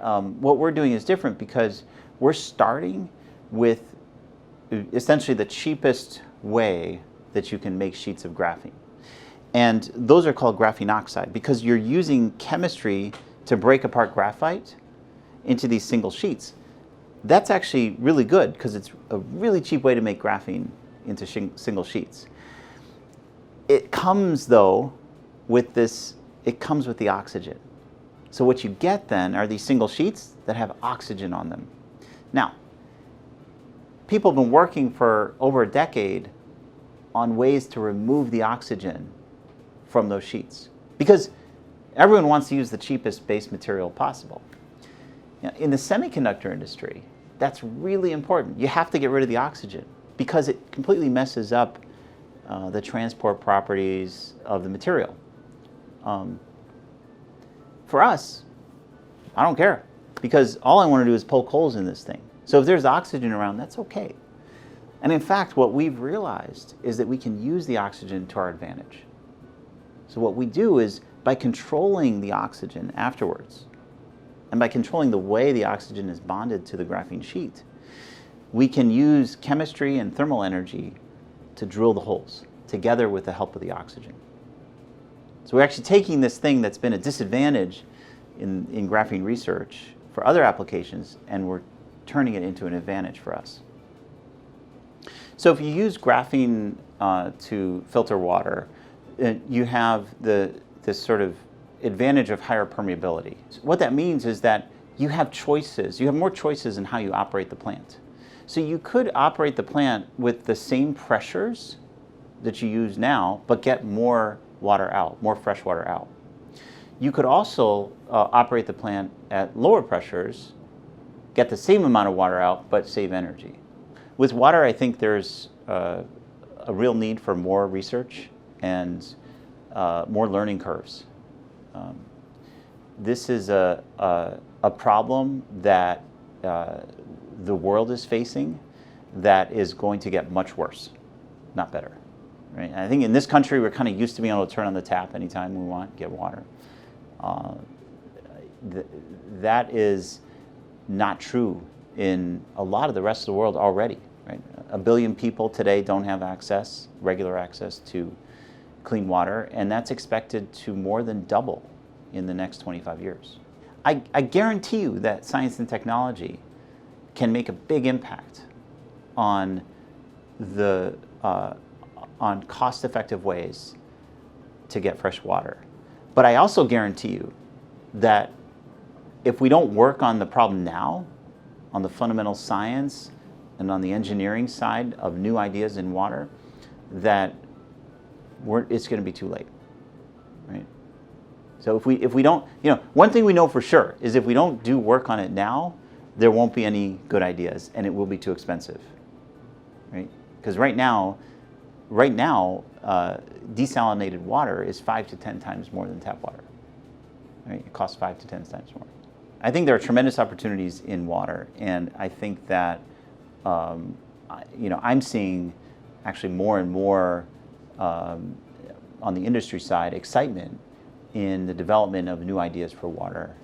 what we're doing is different because we're starting with essentially the cheapest way that you can make sheets of graphene. And those are called graphene oxide because you're using chemistry to break apart graphite into these single sheets. That's actually really good because it's a really cheap way to make graphene into single sheets. It comes though with this, it comes with the oxygen. So what you get then are these single sheets that have oxygen on them. Now, people have been working for over a decade on ways to remove the oxygen from those sheets because everyone wants to use the cheapest base material possible. In the semiconductor industry, that's really important. You have to get rid of the oxygen because it completely messes up the transport properties of the material. For us, I don't care because all I want to do is poke holes in this thing. So if there's oxygen around, that's okay. And in fact, what we've realized is that we can use the oxygen to our advantage. So what we do is by controlling the oxygen afterwards, and by controlling the way the oxygen is bonded to the graphene sheet, we can use chemistry and thermal energy to drill the holes together with the help of the oxygen. So we're actually taking this thing that's been a disadvantage in graphene research for other applications, and we're turning it into an advantage for us. So if you use graphene to filter water, you have this sort of advantage of higher permeability. So what that means is that you have choices. You have more choices in how you operate the plant. So you could operate the plant with the same pressures that you use now, but get more water out, more fresh water out. You could also operate the plant at lower pressures, get the same amount of water out, but save energy. With water, I think there's a real need for more research and more learning curves. This is a problem that the world is facing that is going to get much worse, not better. Right? I think in this country, we're kind of used to being able to turn on the tap anytime we want, get water. That is not true in a lot of the rest of the world already. Right? 1 billion people today don't have access, regular access to clean water, and that's expected to more than double in the next 25 years. I guarantee you that science and technology can make a big impact on on cost-effective ways to get fresh water. But I also guarantee you that if we don't work on the problem now, on the fundamental science and on the engineering side of new ideas in water, that it's going to be too late, right? So if we don't, one thing we know for sure is if we don't do work on it now, there won't be any good ideas, and it will be too expensive, right? Because right now, desalinated water is 5 to 10 times more than tap water. Right? It costs 5 to 10 times more. I think there are tremendous opportunities in water, and I think that I'm seeing actually more and more on the industry side excitement in the development of new ideas for water